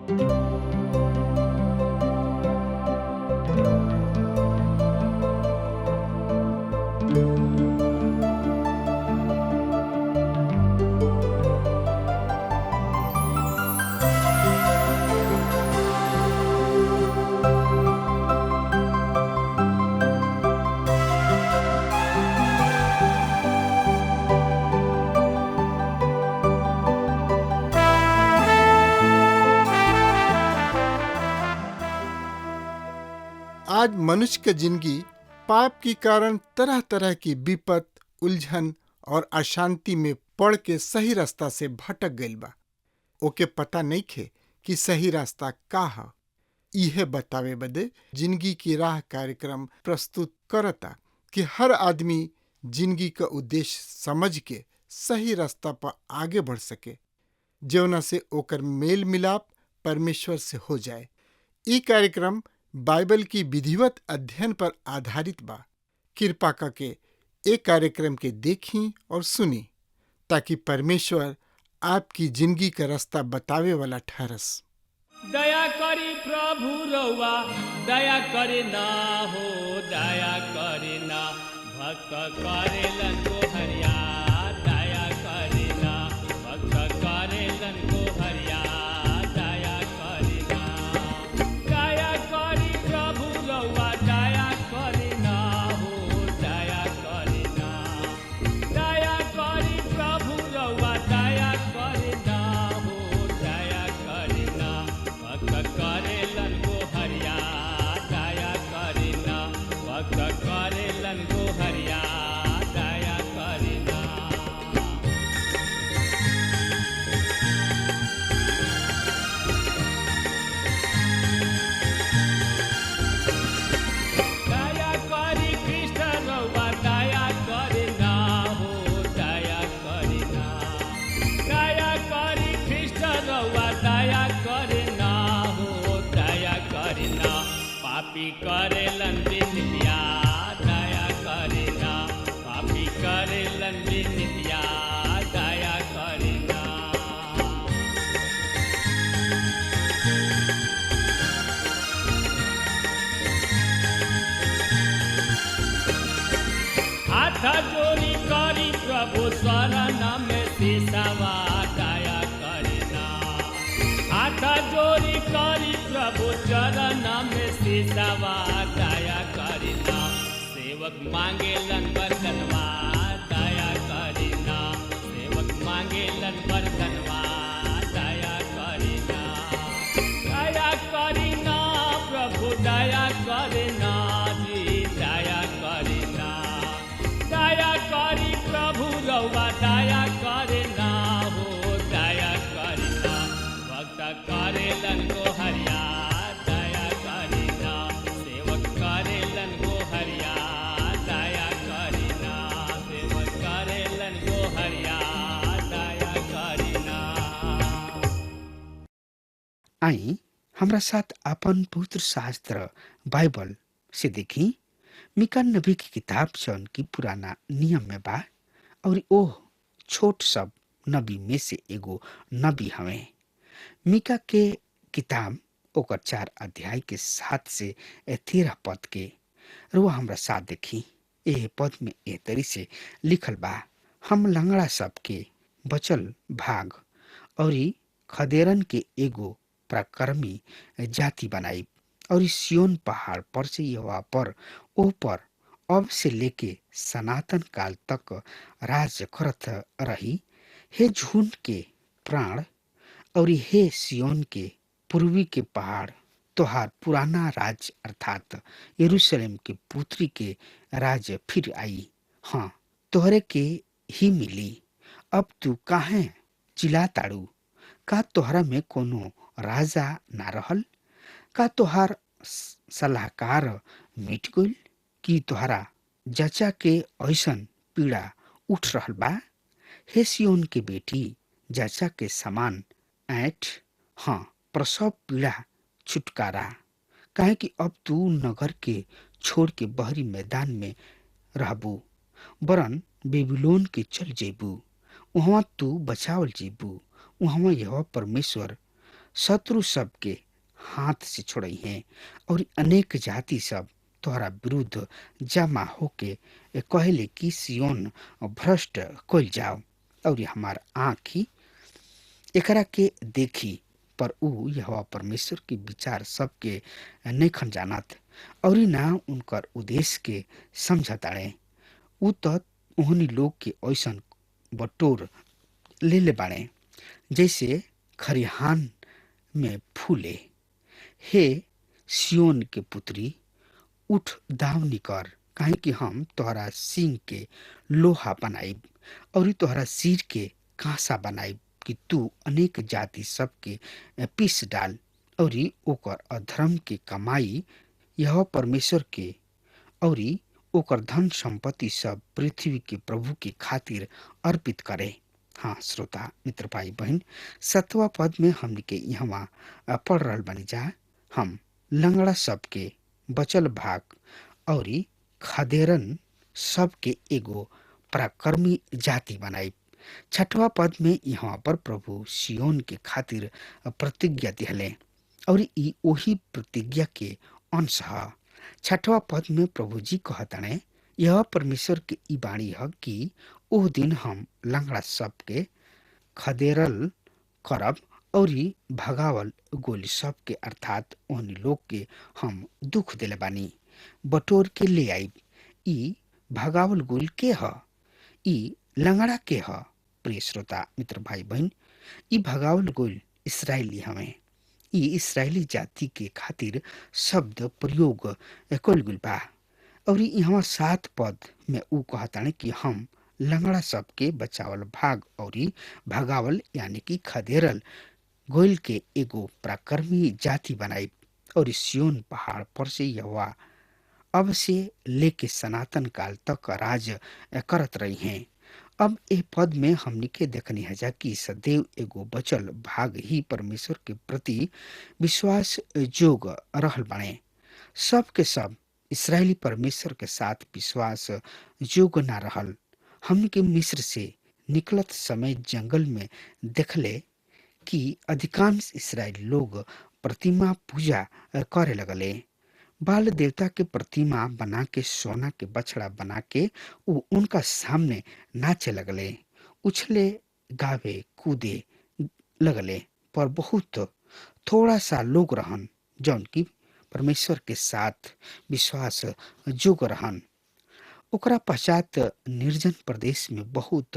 आज मनुष्य के जिंदगी पाप के कारण तरह तरह की विपत, उलझन और अशांति में पड़ के सही रास्ता से भटक गईल बा। ओके पता नहीं खे कि सही रास्ता का ह। इहे बतावे बदे जिंदगी की राह कार्यक्रम प्रस्तुत करता कि हर आदमी जिंदगी का उद्देश्य समझ के सही रास्ता पर आगे बढ़ सके, जौना से ओकर मेल मिलाप परमेश्वर से हो जाए। ई कार्यक्रम बाइबल की विधिवत अध्ययन पर आधारित बा। कृपा करके एक कार्यक्रम के देखी और सुनी ताकि परमेश्वर आपकी जिंदगी का रास्ता बतावे वाला ठहरस। दया करी प्रभु रउआ, दया करे ना हो, दया करे ना। भक्त करेलन को हरिया, दया करे ना। भक्त करेलन को हरिया, दया करे ना। दया करी प्रभु रउआ, दया करे ना हो, दया करे ना। दया करी प्रभु रउआ, दया करे ना हो, दया करे ना। भक्त करेलन को हरिया, दया करे ना। भक्त करेलन को हरिया, दया करे ना। दया करी कृष्ण रउआ, दया करे ना हो, दया करे ना। दया करी कृष्ण रउआ, दया करे ना हो, दया करे ना। पापी करेलन बिनतिया, दया करे ना। पापी करेलन बिनतिया, दया करे ना। हाथ जोड़ी करी प्रभु शरण में सिसवा, दया करे ना। हाथ जोड़ी करी प्रभु चरण में सिसवा, दया करे ना। सेवक मांगेलन बरतनवा, दया करे ना। सेवक मांगेलन बरतनवा, दया करे ना। दया करे ना प्रभु, दया करे ना जी, दया करे ना। दया करी प्रभु रउआ, दया करे ना हो, दया करे ना। भक्त करेलन को हरिया, दया करे ना। सेवक करेलन को हरिया, दया करे ना। सेवक करेलन को हरिया, दया करे ना। आई हमरा साथ अपन पवित्र शास्त्र बाइबल से देखी मिका नबी की किताब जौन की पुराना नियम में बा और ओह छोट सब नबी में से एगो नबी हवे। मिका के किताब ओकर 4 अध्याय के 7 से 13 पद के रुआ हमरा साथ देखी। एह पद में एह तरी से लिखल बा, हम लंगड़ा सब के बचल भाग और खदेरन के एगो पराक्रमी जाति बनाई और सियोन पहाड़ पर से यहोवा पर ओ पर अब से लेके सनातन काल तक राज करत रही। हे झून के प्राण और हे सियोन के पूर्वी के पहाड़, तोहार पुराना राज अर्थात यरूशलेम के पुत्री के राज फिर आई। हाँ, तोहरे के ही मिली। अब तू काहे चिल्लाताड़ू? का तोहरा में कोनो राजा ना रहल? का तोहार सलाहकार मिट गइल? कि तोहरा जचा के ऐसन पीड़ा उठ रहल बा? हे सियोन के बेटी, जचा के समान ऐठ। हाँ, प्रसव पीड़ा छुटकारा, काहे कि अब तू नगर के छोड़ के बहरी मैदान में रहबू, वरन बेबीलोन के चल जेबू। वहाँ तू बचावल जेबू। वहाँ यहोवा परमेश्वर शत्रु सब के हाथ से छोड़ई हैं और अनेक जाति सब तोहरा विरुद्ध जमा होके कहले कि सियोन भ्रष्ट कइल जाओ और हमार आँखी एकरा के देखी, पर ऊ यहोवा परमेश्वर के विचार सबके नैखन जानत और ना उनकर उद्देश्य के समझताड़े। ऊ त ओहनी लोग के ऐसन बटोर ले बाड़े जैसे खरिहान में फूले। हे सियोन के पुत्री, उठ दावनी कर, काहे कि हम तोहरा सिंह के लोहा बनाइब और तोहरा सिर के कांसा बनाइब कि तू अनेक जाति सबके पीस डाल और ओकर अधर्म के कमाई यह परमेश्वर के और ओकर धन संपत्ति सब पृथ्वी के प्रभु के खातिर अर्पित करे। हाँ श्रोता मित्र भाई बहन, 7वां पद में हमने के यहाँ पढ़ रहल बनी जा, हम लंगड़ा सबके बचल भाग और खदेरन सबके एगो पराक्रमी जाति बनाई। 6वां पद में यहाँ पर प्रभु सियोन के खातिर प्रतिज्ञा दिहले और ई ओही प्रतिज्ञा के अंश है। 6वां पद में प्रभु जी कहतने, यह परमेश्वर के ई बाणी है कि ओह दिन हम लंगड़ा सबके खदेरल करब और भगावल गोली सबके अर्थात ओहनी लोग के हम दुख दिले बानी बटोर के ले आईब। ई भगावल गोल के ह? ई लंगड़ा के ह? प्रिय श्रोता मित्र भाई बहन, ई भगावल गोल इसराइली हमें। ई इसराइली जाति के खातिर शब्द प्रयोग कल गुल बा और यहाँ 7 पद में ऊ कहताने कि हम लंगड़ा सबके बचावल भाग और भगावल यानी कि खदेरल गोयल के एगो पराक्रमी जाति बनाई और सियोन पहाड़ पर से यहोवा अब से लेके सनातन काल तक राज करत रही हैं। अब ए पद में हमनी के देखनी है जा कि सदैव एगो बचल भाग ही परमेश्वर के प्रति विश्वास जोग रहल बने। सब के सब इसराइली परमेश्वर के साथ विश्वास जोग ना रहल। हमनी के मिस्र से निकलत समय जंगल में देखले कि अधिकांश इसराइली लोग प्रतिमा पूजा करे लगले। बाल देवता के प्रतिमा बना के सोना के बछड़ा बना के वो उनका सामने नाचे लगले, उछले गावे कूदे लगले। पर बहुत थोड़ा सा लोग रहन जौन की परमेश्वर के साथ विश्वास जोग रहन। ओकरा पश्चात निर्जन प्रदेश में बहुत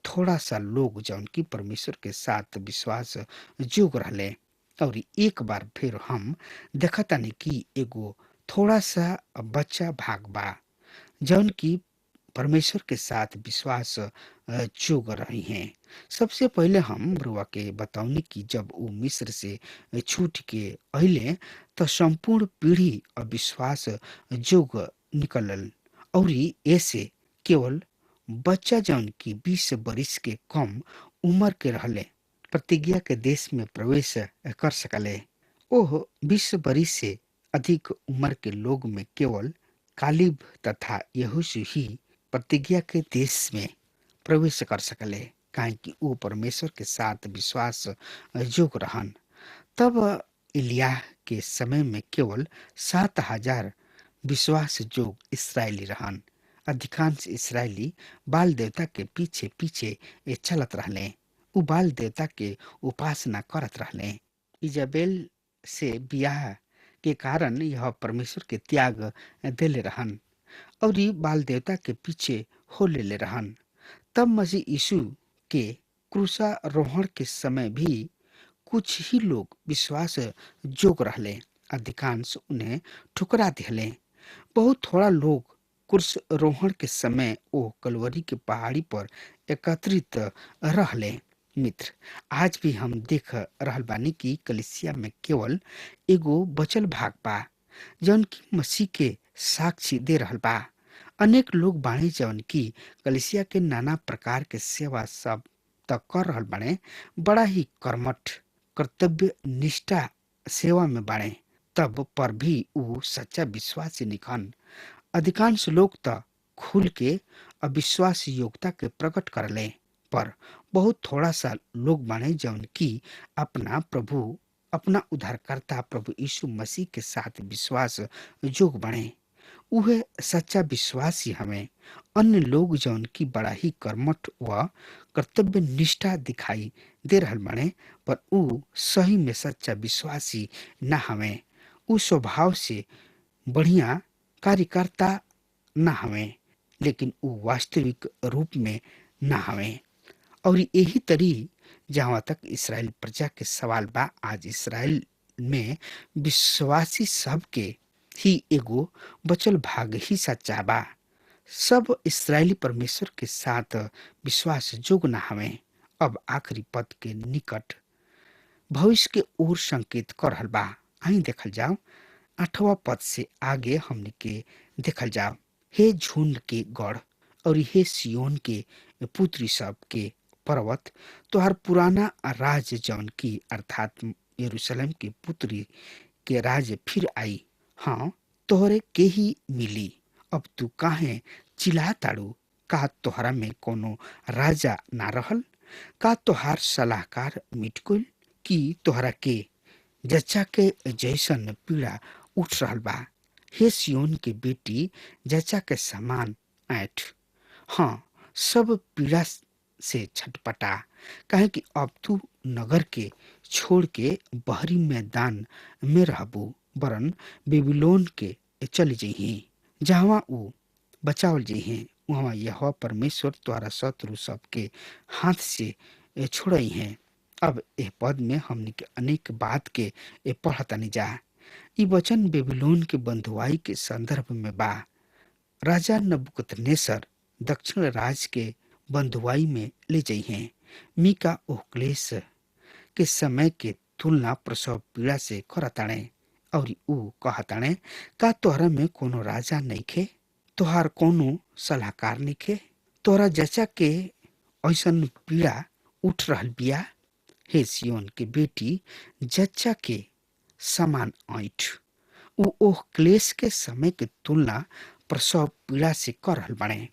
थोड़ा सा लोग जौन की परमेश्वर के साथ विश्वास जोग रहले। और एक बार फिर हम देखतानी कि एगो थोड़ा सा बच्चा भाग बा जौन की परमेश्वर के साथ विश्वास जोग रही हैं। सबसे पहले हम रुआ के बताऊनी कि जब वो मिस्र से छूट के अइले तो संपूर्ण पीढ़ी अविश्वास जोग निकलल और ऐसे केवल बच्चा जौन की 20 बरिस के कम उम्र के रहले प्रतिज्ञा के देश में प्रवेश कर सकले। ओह 20 बरिस से अधिक उम्र के लोग में केवल कालिब तथा यहोशू ही प्रतिज्ञा के देश में प्रवेश कर सकले, काहे कि वो परमेश्वर के साथ विश्वास जोग रहन। तब इलियाह के समय में केवल 7000 विश्वास जोग इसराइली रहन। अधिकांश इसराइली बाल देवता के पीछे पीछे चलत रहले। उ बाल देवता के उपासना करत रहले। इजाबेल से बियाह के कारण यह परमेश्वर के त्याग देले रहन और ये बाल देवता के पीछे हो ले रहन। तब मसीह यीशु के क्रूसारोहण के समय भी कुछ ही लोग विश्वास जोग रहले, अधिकांश उन्हें ठुकरा दिले। बहुत थोड़ा लोग क्रूसारोहण के समय ओ कलवरी के पहाड़ी पर एकत्रित रहले। मित्र, आज भी हम देख रहल बानी कि कलिसिया में केवल एगो बचल भाग बा जौन की मसीह के साक्षी दे रहल बा। अनेक लोग बाणे जौन की कलिसिया के नाना प्रकार के सेवा सब तक कर रहल बाणे, बड़ा ही कर्मठ कर्तव्य निष्ठा सेवा में बाणे, तब पर भी ऊ सच्चा विश्वासी निकन। अधिकांश लोग त खुल के अविश्वास योग्यता के प्रकट करले, पर बहुत थोड़ा सा लोग बने जौन की अपना उद्धारकर्ता प्रभु यीशु मसीह के साथ विश्वास जोग बने। उहे सच्चा विश्वासी हमें अन्य लोग जौन की बड़ा ही कर्मठ व कर्तव्य निष्ठा दिखाई दे रहल बने, पर ऊ सही में सच्चा विश्वासी न हमें। ऊ स्वभाव से बढ़िया कार्यकर्ता न हमें, लेकिन ऊ वास्तविक रूप में न हमें। और यही तरी जहाँ तक इसराइल प्रजा के सवाल बा, आज इसराइल में विश्वासी सब के ही एगो बचल भाग ही सच्चा बा। सब इसराइली परमेश्वर के साथ विश्वास जोग न हमें। अब आखिरी पद के निकट भविष्य के ओर संकेत कर रहल बा। आई देखल जाओ 8वां पद से आगे हमने के देखल जाओ। हे झुंड के गढ़ और हे सियोन के पुत्री सब के पर्वत, तोहर पुराना राज जौन की अर्थात यरूशलेम की पुत्री के राज फिर आई। हाँ, तोहरे के ही मिली। अब तू काहे चिल्ला ताड़ू? का तोहरा में कोनो राजा ना रहल? का तोहार सलाहकार मिट गइल? कि तोहरा के जच्चा के जैसन पीड़ा उठ रहल बा? हे सियोन के बेटी, जच्चा के समान ऐठ। हाँ, सब पीड़ा से छटपटा, काहे कि अब तू नगर के छोड़ के बहरी मैदान में रहबू, वरन बेबीलोन के चली जही, जहाँ ऊ बचावल जही। वहाँ यहोवा परमेश्वर द्वारा शत्रु सबके हाथ से छोड़ई हैं। अब एह पद में हमने के अनेक बात के पढ़तनी जा। ई वचन बेबीलोन के बंधुआई के संदर्भ में बा। राजा नबूकदनेस्सर दक्षिण राज के बंधुआई में ले जाइ हैं। मीका ओह क्लेश के समय के तुलना प्रसव पीड़ा से करताणे और ऊ कहताणे, का तोहरा में कोनो राजा नइखे? तोहार कोनो सलाहकार नइखे? तोहरा जचा के ऐसन पीड़ा उठ रहल बिया? हे सियोन के बेटी, जच्चा के समान ऐठ। ऊ ओह क्लेश के समय के तुलना प्रसव पीड़ा से कर रहल बने।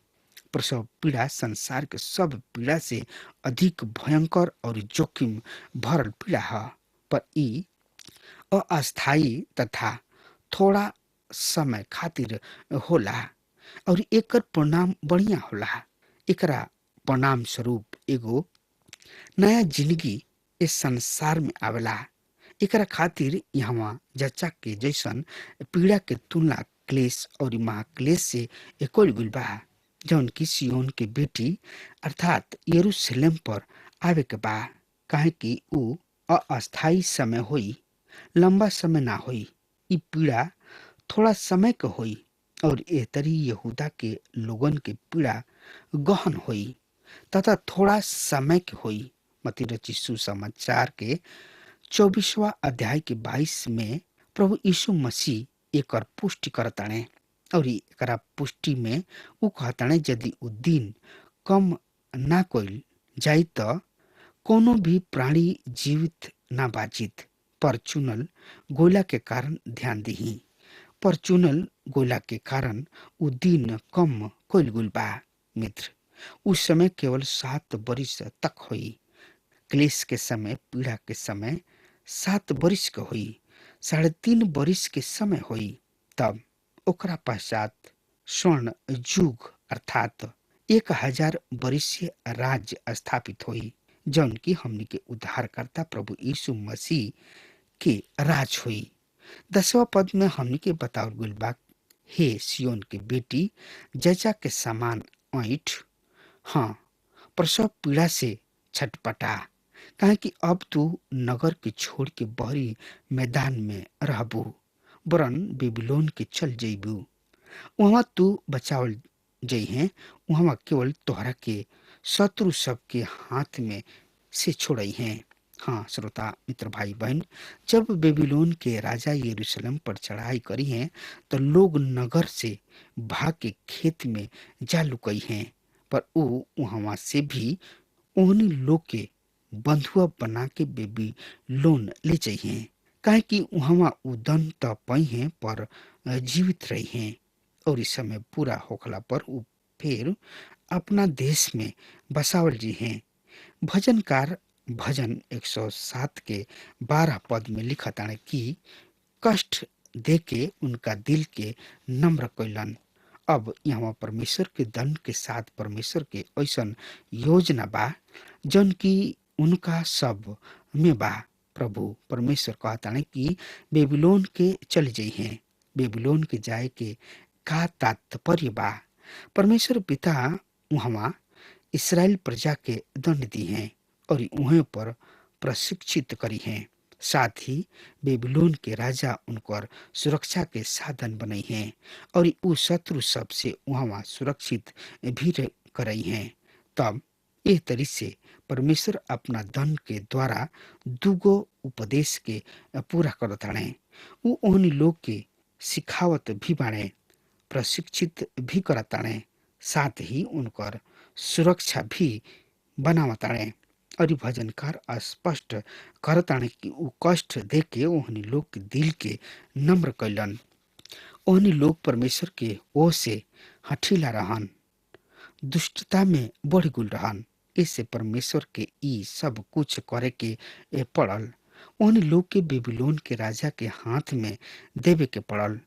प्रसव पीड़ा संसार के सब पीड़ा से अधिक भयंकर और जोखिम भरल पीड़ा है, पर ई अस्थायी तथा थोड़ा समय खातिर होला और एकर परिणाम बढ़िया होला। एकरा परिणाम स्वरूप एगो नया जिंदगी इस संसार में आवेला। एकरा खातिर यहाँ जच्चा के जैसन पीड़ा के तुलना क्लेश और महाक्लेश से एकोल गुल बा, जौन की सियोन के बेटी अर्थात यरूशलेम पर आवे के बा। काहे कि ऊ अस्थायी समय होई, लंबा समय ना होई। ई पीड़ा थोड़ा समय के होई और ए तरी यहूदा के लोगन के पीड़ा गहन होई तथा थोड़ा समय के होई। मत्ती रचित सुसमाचार के 24वां अध्याय के 22 में प्रभु यीशु मसीह एकर पुष्टि करताणे और एकरा पुष्टि में ऊ कहताणे, यदि ऊ दिन कम ना कइल जाई त कोनो भी प्राणी जीवित ना बाजित। पर चुनल गोला के कारण ध्यान दही, पर चुनल गोला के कारण ऊ दिन कम कइल गुल बा। मित्र, उस समय केवल 7 वर्ष तक होई। क्लेश के समय, पीड़ा के समय 7 वर्ष के होई, 3.5 वर्ष के समय होई। तब ओकरा पश्चात स्वर्ण युग अर्थात 1000 वर्षीय राज्य स्थापित होई, जौन की हमनी के उद्धारकर्ता प्रभु यीशु मसीह के राज हुई। 10वां पद में हमनी के बतावल गइल बा, हे सियोन के बेटी, जजा के समान ऐठ। हाँ, प्रसव पीड़ा से छटपटा, काहे कि अब तू नगर के छोड़ के बहरी मैदान में रहबू, वरन बेबीलोन के चल जइबू। वहाँ तू बचावल जइहे। वहाँ केवल तोहरा के शत्रु सब के हाथ में से छोड़ई हैं। हाँ श्रोता मित्र भाई बहन, जब बेबीलोन के राजा यरूशलेम पर चढ़ाई करी हैं तो लोग नगर से भाग के खेत में जा लुकई हैं, पर वो वहाँ से भी उन्हीं लोग के बंधुआ बना के बेबीलोन ले जाइए, काहे कि वहाँ उदन त पई हैं पर जीवित रही हैं। और इस समय पूरा होखला पर वो फिर अपना देश में बसावल जी हैं। भजनकार भजन 107 के 12 पद में लिखताने कि कष्ट देके उनका दिल के नम्र कैलन। अब यहाँ परमेश्वर के दंड के साथ परमेश्वर के ऐसन योजना बा जन की उनका सब में बा। प्रभु परमेश्वर कहताने कि बेबीलोन के चल जाइ हैं। बेबीलोन के जाए के का तात्पर्य बा? परमेश्वर पिता वहाँ इसराइल प्रजा के दंड दी हैं और उन्हें पर प्रशिक्षित करी हैं। साथ ही बेबीलोन के राजा उनकर सुरक्षा के साधन बनई हैं और उ शत्रु सब से वहाँ सुरक्षित भी करई हैं। तब एह तरी से परमेश्वर अपना दंड के द्वारा दुगो उपदेश के पूरा करताणे। उ ओहनी लोग के सिखावत भी बाणे, प्रशिक्षित भी करताणे, साथ ही उनकर सुरक्षा भी बनावताणे। और भजनकार स्पष्ट करताणे कि उ कष्ट देके ओहनी लोग के दिल के नम्र कैलन। ओहनी लोग परमेश्वर के ओर से हठीला रहन, दुष्टता में बढ़ गुल रहन। इससे परमेश्वर के ई सब कुछ करे के पड़ल। ओहनी लोग के बेबीलोन के राजा के हाथ में देवे के पड़ल।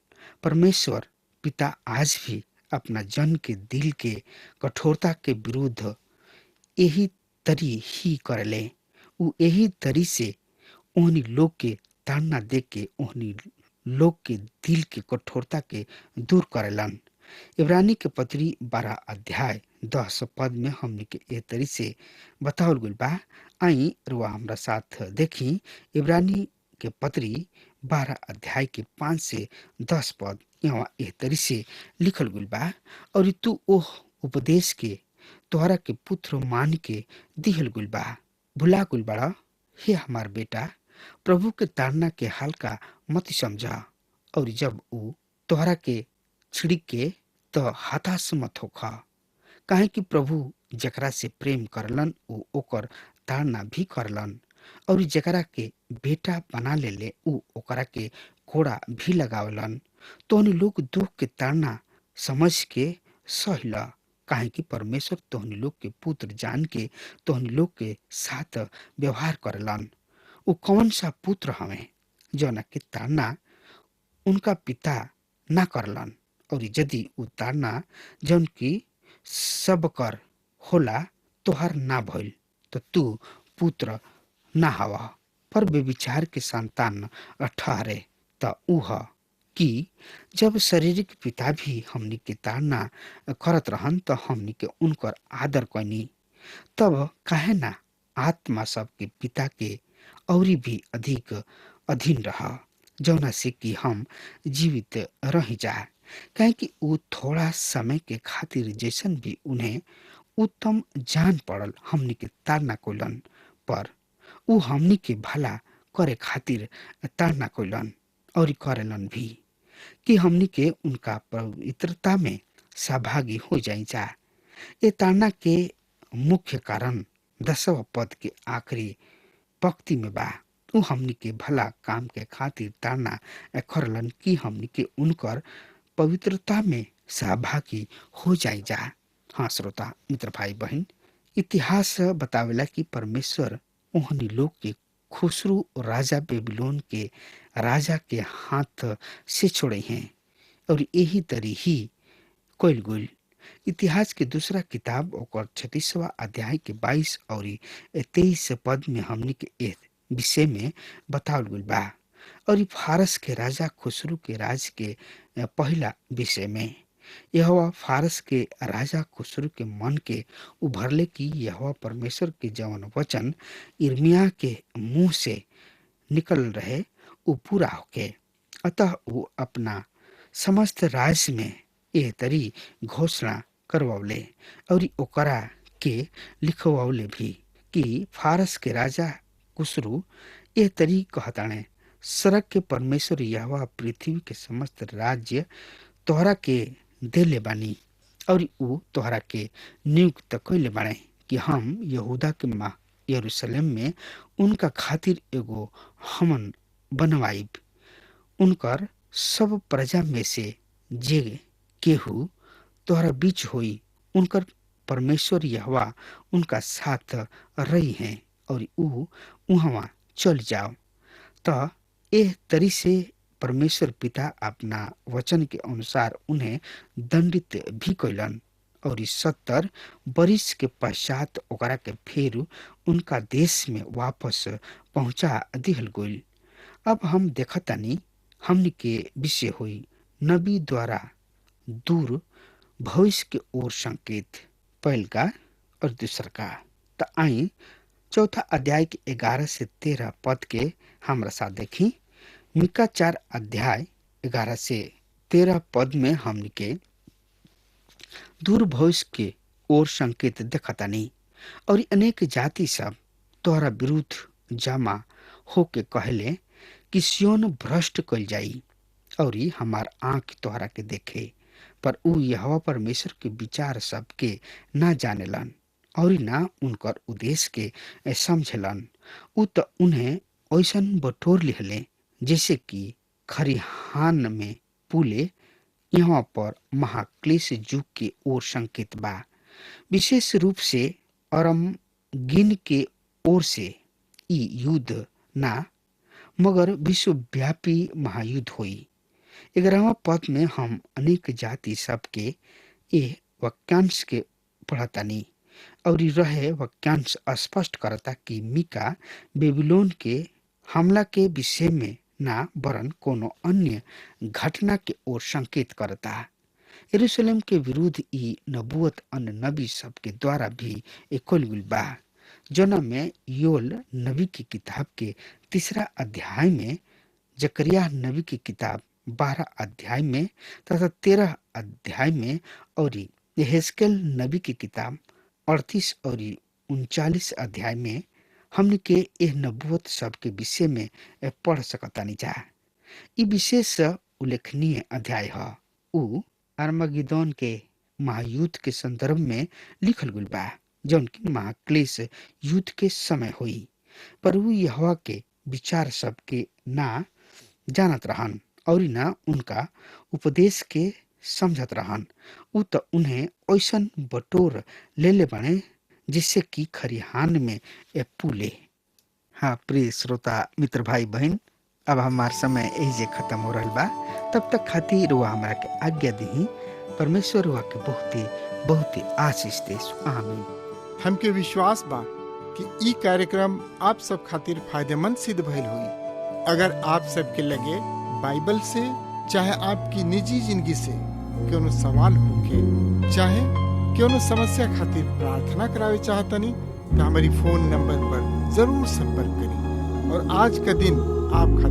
परमेश्वर पिता आज भी अपना जन के दिल के कठोरता के विरुद्ध यही तरी ही करले। उ यही तरी से ओहनी लोग के ताड़ना दे के ओहनी लोग के दिल के कठोरता के दूर करेलन। इब्रानी के पत्री 12 अध्याय 10 पद में हमने के ए तरी से बतावल गइल बा। आई रुआ हमरा साथ देखी इब्रानी के पत्री 12 अध्याय के 5 से 10 पद। यहाँ ए तरी से लिखल गइल बा, और तू ओह उपदेश के तोहरा के पुत्र मान के दिहल गुल बा। भुला गुल बड़ा। हे हमार बेटा, प्रभु के ताड़ना के हल्का मत समझा, और जब उ तोहरा के छिड़क के तो हताश मत होखा। काहे कि प्रभु जकरा से प्रेम करलन उ ओकर ताड़ना भी करलन, और जकरा के बेटा बना ले उ ओकरा के कोड़ा भी लगावलन। तोहनी लोग दुख के ताड़ना समझ के सहिला, काहे कि परमेश्वर तोहनी लोग के पुत्र जान के तोहनी लोग के साथ व्यवहार करलन। उ कौन सा पुत्र हमें जौना के ताड़ना उनका पिता ना करलन, और यदि उ ताड़ना जौन की सब कर होला तोहर ना भइल तो तू पुत्र ना हवा, पर बेविचार के संतान ठहरे। त उह कि जब शारीरिक पिता भी हमनी के ताड़ना करत रहन तो हमनी के उनकर आदर कनी, तब काहे ना आत्मा सब के पिता के औरी भी अधिक अधीन रह, जौना से कि हम जीवित रह जाए। काहे कि उ थोड़ा समय के खातिर जैसन भी उन्हें उत्तम जान पड़ल हमनी के ताड़ना कोलन, पर उ हमनी के भला करे खातिर ताड़ना कोलन और करेलन भी, कि हमनी के उनका पवित्रता में सहभागी हो जाई जा। ये ताड़ना के मुख्य कारण 10वां पद के आखिरी पंक्ति में बा। उ हमनी के भला काम के खातिर ताड़ना करलन कि हमनी के उनकर पवित्रता में सहभागी हो जाई जा। हाँ श्रोता मित्र भाई बहन, इतिहास बतावेला कि परमेश्वर ओहनी लोग के खुसरू राजा बेबीलोन के राजा के हाथ से छोड़े हैं, और यही तरी ही कोइल गुल। इतिहास के दूसरा किताब ओकर 36वां अध्याय के 22 और 23 पद में हमनी के ए विषय में बतावल गइल बा। और फारस के राजा खुसरू के राज के पहला विषय में यहोवा फारस के राजा खुसरू के मन के उभरले कि यहोवा परमेश्वर के जवन वचन इर्मिया के मुंह से निकल रहे वो पूरा होके। अतः वो अपना समस्त राज्य में यह तरी घोषणा करवले और ओकरा के लिखवले भी कि फारस के राजा खुसरू यह तरी कहताणे, सड़क के परमेश्वर यहोवा पृथ्वी के समस्त राज्य तोहरा के देले बानी, और उ तोहरा के नियुक्त कैले बाणे कि हम यहूदा के माँ यरूशलेम में उनका खातिर एगो हमन बनवाइब। उनकर सब प्रजा में से जे केहू तोहरा बीच होई उनकर परमेश्वर यहोवा उनका साथ रही हैं और ऊ उहवा चल जाओ। तो एह तरी से परमेश्वर पिता अपना वचन के अनुसार उन्हें दंडित भी कैलन और 70 बरिस के पश्चात ओकरा के फिर उनका देश में वापस पहुंचा दिहल गइल। अब हम देखतानी हमनी के विषय हुई नबी द्वारा दूर भविष्य के ओर संकेत, पहल का और दूसर का। तो आई चौथा अध्याय के 11 से 13 पद के हमरा साथ देखी। मिका 4 अध्याय 11 से 13 पद में हमनी के दूर भविष्य के ओर संकेत देखतानी और अनेक जाति सब तोहरा विरुद्ध जमा होके कहले कि सियोन भ्रष्ट कल जाई और हमार आंख तोहरा के देखे, पर ऊ यहोवा परमेश्वर के विचार सब के ना जानेलन और ना उनकर उद्देश्य के समझलन। ऊ तो उन्हें ऐसन बटोर लिहले जैसे कि खरिहान में पुले। यहाँ पर महाक्लेश युग के ओर संकेत बा, विशेष रूप से अरम गिन के ओर से ई युद्ध ना मगर विश्वव्यापी महायुद्ध हुई। 11वां पद में हम अनेक जाति सब के ये वाक्यांश के पढ़तानी और रहे वाक्यांश स्पष्ट करता कि मिका बेबीलोन के हमला के विषय में ना वरन कोनो अन्य घटना के ओर संकेत करता। यरूशलेम के विरुद्ध ई नबूवत अन्य नबी सब के द्वारा भी एकल गुल बा, जना में योल नबी की किताब के 3 अध्याय में, जकरिया नबी की किताब 12 अध्याय में तथा 13 अध्याय में और यहेजकेल नबी की किताब 38 और 39 अध्याय में हमने के यह नबूवत सब के विषय में पढ़ सकतानी जा। ई विशेष उल्लेखनीय अध्याय है। ऊ आर्मगिदोन के महायुद्ध के संदर्भ में लिखल गुल बा, जौन की महाक्लेश युद्ध के समय हुई, पर ऊ यहोवा के विचार सब के ना जानत रहन और ना उनका उपदेश के समझत रहन। ऊ तो उन्हें ऐसन बटोर ले बने जिससे कि खरिहान में पुले। हाँ प्रिय श्रोता मित्र भाई बहन, अब हमार समय यही खत्म हो रहा बा। तब तक खातिर रुआ हमारा के आज्ञा दी। परमेश्वर रुआ के बहुत ही आशीष दे। आमीन। हमके विश्वास बा कि ई कार्यक्रम आप सब खातिर फायदेमंद सिद्ध भइल हुई। अगर आप सबके लगे बाइबल से चाहे आपकी निजी जिंदगी से कोनो सवाल होके चाहे कोनो समस्या खातिर प्रार्थना करावे चाहतनी तो हमारी फोन नंबर पर जरूर संपर्क करें और आज का दिन आप खातिर